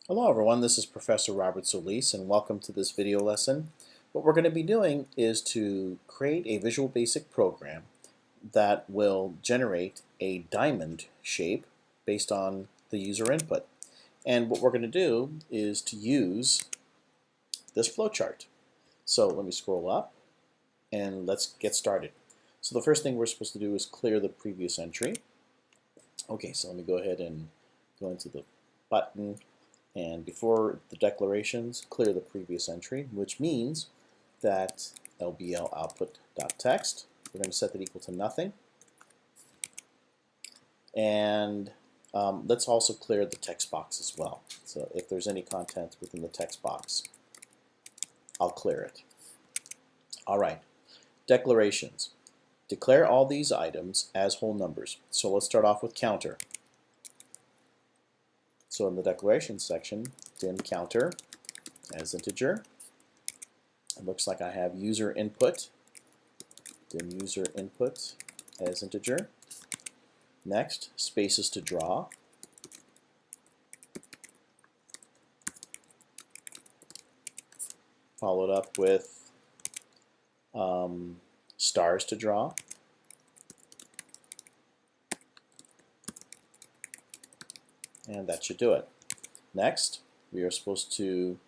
Hello everyone, this is Professor Robert Solis and welcome to this video lesson. What we're going to be doing is to create a Visual Basic program that will generate a diamond shape based on the user input. And what we're going to do is to use this flowchart. So let me scroll up and let's get started. So the first thing we're supposed to do is clear the previous entry. Okay, so let me go ahead and go into the button. And before the declarations, clear the previous entry, which means that lbl output.text, we're going to set that equal to nothing. And let's also clear the text box as well. So if there's any content within the text box, I'll clear it. All right, declarations. Declare all these items as whole numbers. So let's start off with counter. So in the declaration section, dim counter as integer. It looks like I have user input, dim user input as integer. Next, spaces to draw. Followed up with stars to draw. And that should do it. Next, we are supposed to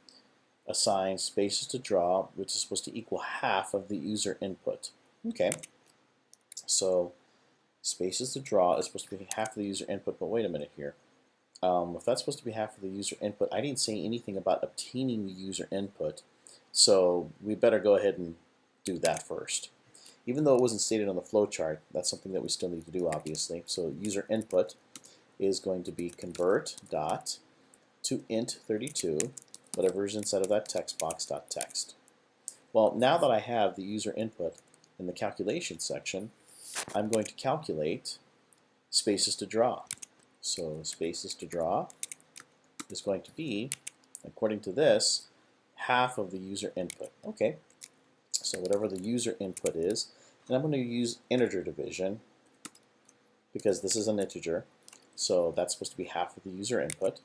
assign spaces to draw, which is supposed to equal half of the user input. Okay, so spaces to draw is supposed to be half of the user input, but wait a minute here. If that's supposed to be half of the user input, I didn't say anything about obtaining the user input, so we better go ahead and do that first. Even though it wasn't stated on the flowchart, that's something that we still need to do, obviously. So user input is going to be convert dot to int 32, whatever is inside of that text box dot text. Well, now that I have the user input in the calculation section, I'm going to calculate spaces to draw. So spaces to draw is going to be, according to this, half of the user input. Okay, so whatever the user input is, and I'm going to use integer division because this is an integer. So that's supposed to be half of the user input.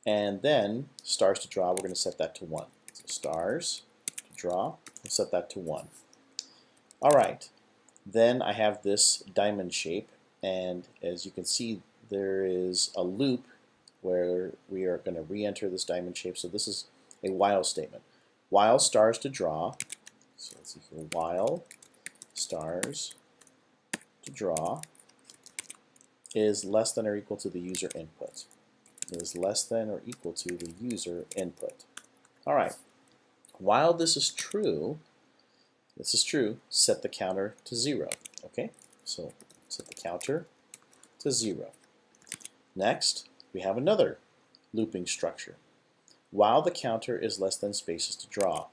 And then stars to draw, we're going to set that to 1. So stars to draw, we'll set that to 1. All right, then I have this diamond shape, and as you can see, there is a loop where we are going to re-enter this diamond shape. So this is a while statement. While stars to draw, so let's see here, while stars to draw is less than or equal to the user input. Is less than or equal to the user input. All right. While this is true, set the counter to 0. Okay, so set the counter to 0. Next, we have another looping structure. While the counter is less than spaces to draw.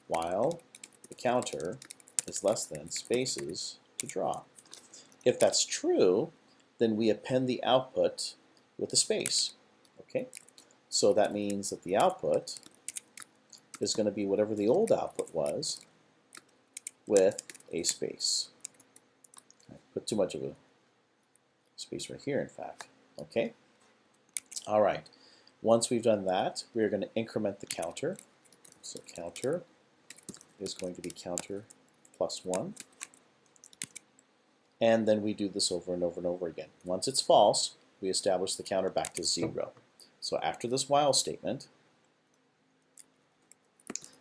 While the counter is less than spaces to draw. If that's true, then we append the output with a space. Okay, so that means that the output is going to be whatever the old output was with a space. I put too much of a space right here, in fact. Okay, all right. Once we've done that, we're going to increment the counter. So counter is going to be counter plus 1. And then we do this over and over and over again. Once it's false, we establish the counter back to 0. So after this while statement,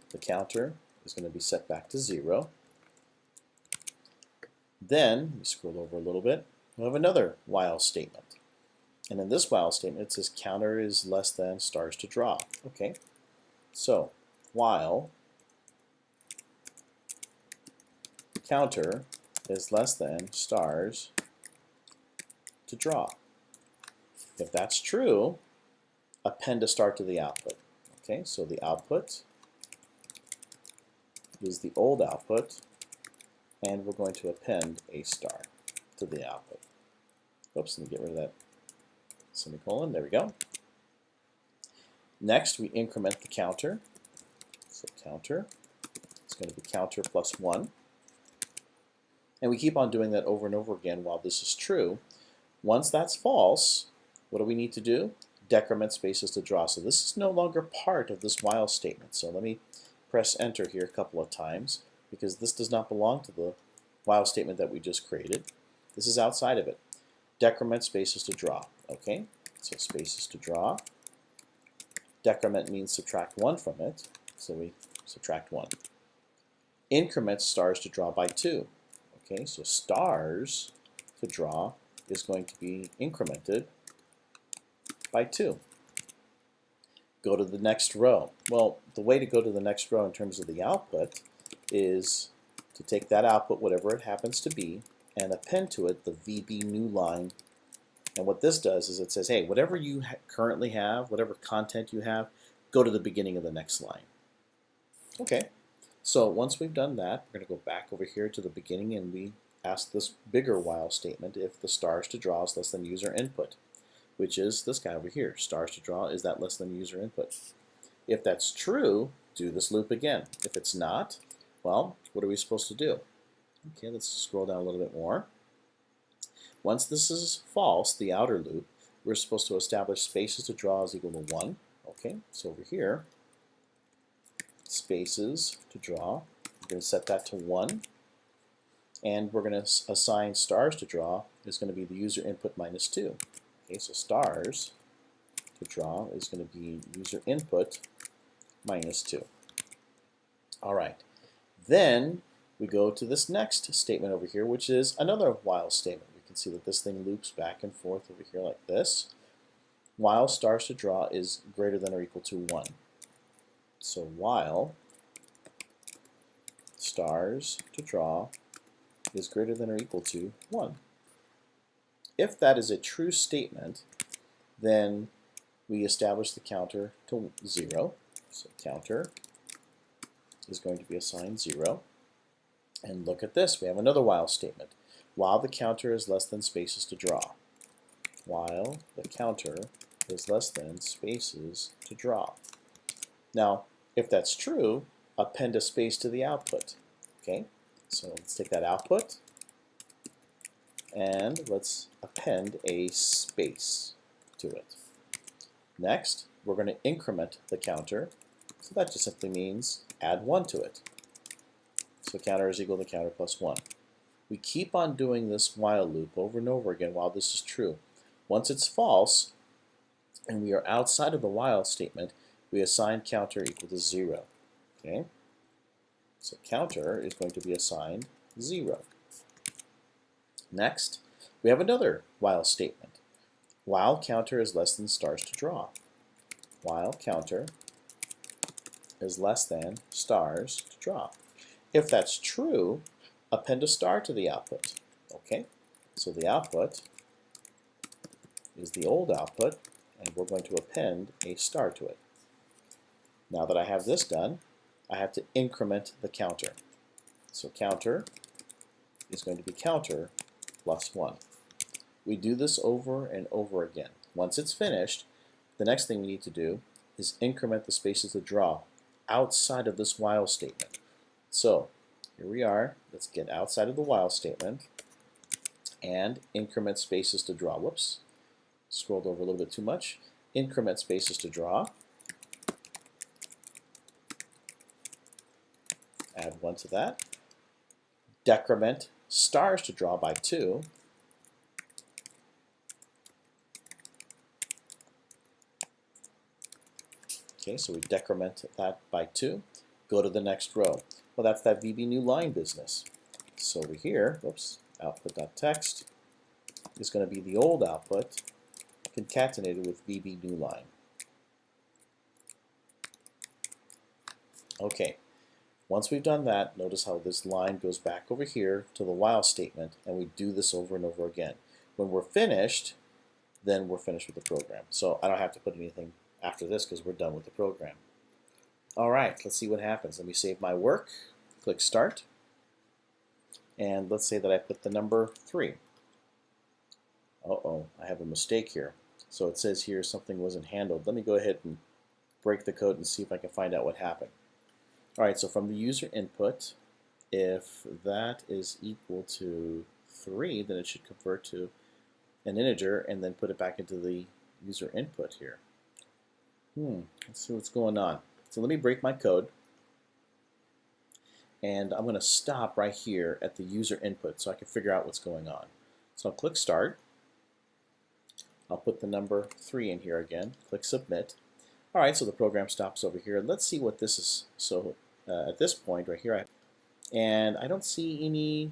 the counter is going to be set back to 0. Then, we scroll over a little bit, we have another while statement. And in this while statement, it says counter is less than stars to draw. Okay, so while counter is less than stars to draw. If that's true, append a star to the output. Okay, so the output is the old output, and we're going to append a star to the output. Oops, let me get rid of that semicolon. There we go. Next, we increment the counter. So counter is going to be counter plus 1. And we keep on doing that over and over again while this is true. Once that's false, what do we need to do? decrement spaces to draw. So this is no longer part of this while statement. So let me press enter here a couple of times because this does not belong to the while statement that we just created. This is outside of it. Decrement spaces to draw. Okay, so spaces to draw. Decrement means subtract 1 from it, so we subtract 1. Increment stars to draw by 2. Okay, so stars to draw is going to be incremented by 2. Go to the next row. Well, the way to go to the next row in terms of the output is to take that output, whatever it happens to be, and append to it the VB new line. And what this does is it says, hey, whatever you currently have, whatever content you have, go to the beginning of the next line. Okay, so once we've done that, we're going to go back over here to the beginning and we ask this bigger while statement if the stars to draw is less than user input, which is this guy over here. Stars to draw, is that less than user input? If that's true, do this loop again. If it's not, well, what are we supposed to do? Okay, let's scroll down a little bit more. Once this is false, the outer loop, we're supposed to establish spaces to draw is equal to 1. Okay, so over here, spaces to draw, we're going to set that to 1. And we're going to assign stars to draw is going to be the user input minus 2. Okay, so stars to draw is going to be user input minus 2. All right, then we go to this next statement over here, which is another while statement. We can see that this thing loops back and forth over here like this. While stars to draw is greater than or equal to 1. So while stars to draw is greater than or equal to 1. If that is a true statement, then we establish the counter to 0. So counter is going to be assigned 0. And look at this, we have another while statement. While the counter is less than spaces to draw. While the counter is less than spaces to draw. Now, if that's true, append a space to the output. Okay, so let's take that output and let's append a space to it. Next, we're going to increment the counter. So that just simply means add 1 to it. So counter is equal to counter plus 1. We keep on doing this while loop over and over again while this is true. Once it's false, and we are outside of the while statement, we assign counter equal to 0. Okay? So counter is going to be assigned 0. Next, we have another while statement. While counter is less than stars to draw. While counter is less than stars to draw. If that's true, append a star to the output. Okay, so the output is the old output, and we're going to append a star to it. Now that I have this done, I have to increment the counter. So counter is going to be counter plus 1. We do this over and over again. Once it's finished, the next thing we need to do is increment the spaces to draw outside of this while statement. So here we are. Let's get outside of the while statement and increment spaces to draw. Whoops, scrolled over a little bit too much. Increment spaces to draw. Add 1 to that. Decrement stars to draw by 2. Okay, so we decrement that by 2. Go to the next row. Well, that's that VB new line business. So over here, whoops, output.text is going to be the old output concatenated with VB new line. Okay, once we've done that, notice how this line goes back over here to the while statement, and we do this over and over again. When we're finished, then we're finished with the program. So I don't have to put anything after this because we're done with the program. All right, let's see what happens. Let me save my work, click Start, and let's say that I put the number 3. Uh-oh, I have a mistake here. So it says here something wasn't handled. Let me go ahead and break the code and see if I can find out what happened. All right, so from the user input, if that is equal to 3, then it should convert to an integer and then put it back into the user input here. Let's see what's going on. So let me break my code. And I'm going to stop right here at the user input so I can figure out what's going on. So I'll click Start. I'll put the number 3 in here again. Click Submit. All right, so the program stops over here. Let's see what this is. So at this point right here, and I don't see anything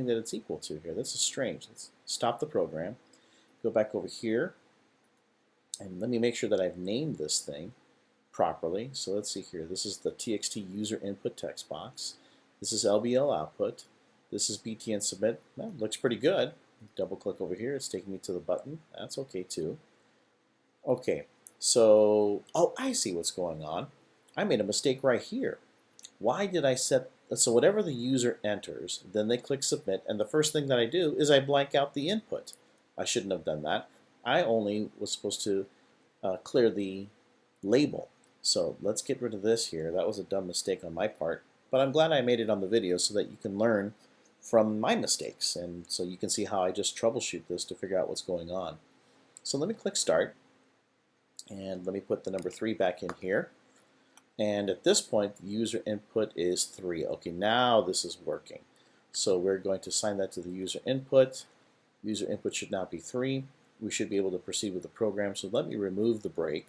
that it's equal to here. This is strange. Let's stop the program. Go back over here, and let me make sure that I've named this thing properly. So let's see here. This is the txt user input text box. This is LBL output. This is btn submit. Well, looks pretty good. Double click over here. It's taking me to the button. That's okay too. Okay, so I see what's going on. I made a mistake right here. Why did I set so whatever the user enters, then they click submit, and the first thing that I do is I blank out the input. I shouldn't have done that. I only was supposed to clear the label. So let's get rid of this here. That was a dumb mistake on my part, but I'm glad I made it on the video so that you can learn from my mistakes, and so you can see how I just troubleshoot this to figure out what's going on. So let me click Start, and let me put the number 3 back in here. And at this point, the user input is 3. Okay, now this is working. So we're going to assign that to the user input. User input should now be 3. We should be able to proceed with the program. So let me remove the break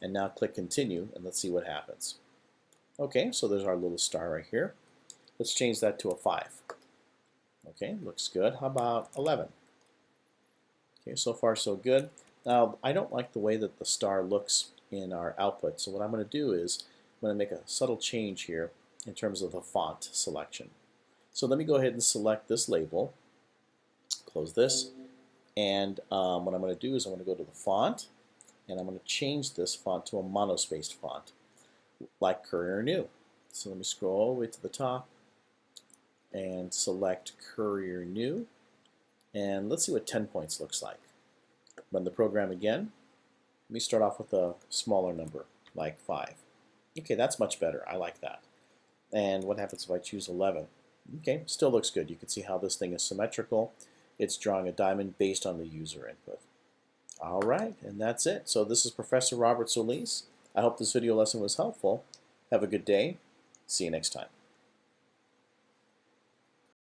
and now click Continue, and let's see what happens. Okay, so there's our little star right here. Let's change that to a 5. Okay, looks good. How about 11? Okay, so far so good. Now, I don't like the way that the star looks in our output, so what I'm going to do is I'm going to make a subtle change here in terms of the font selection. So let me go ahead and select this label, close this, and what I'm going to do is I'm going to go to the font, and I'm going to change this font to a monospaced font, like Courier New. So let me scroll all the way to the top and select Courier New, and let's see what 10 points looks like. Run the program again. Let me start off with a smaller number, like 5. Okay, that's much better. I like that. And what happens if I choose 11? Okay, still looks good. You can see how this thing is symmetrical. It's drawing a diamond based on the user input. All right, and that's it. So this is Professor Robert Solis. I hope this video lesson was helpful. Have a good day. See you next time.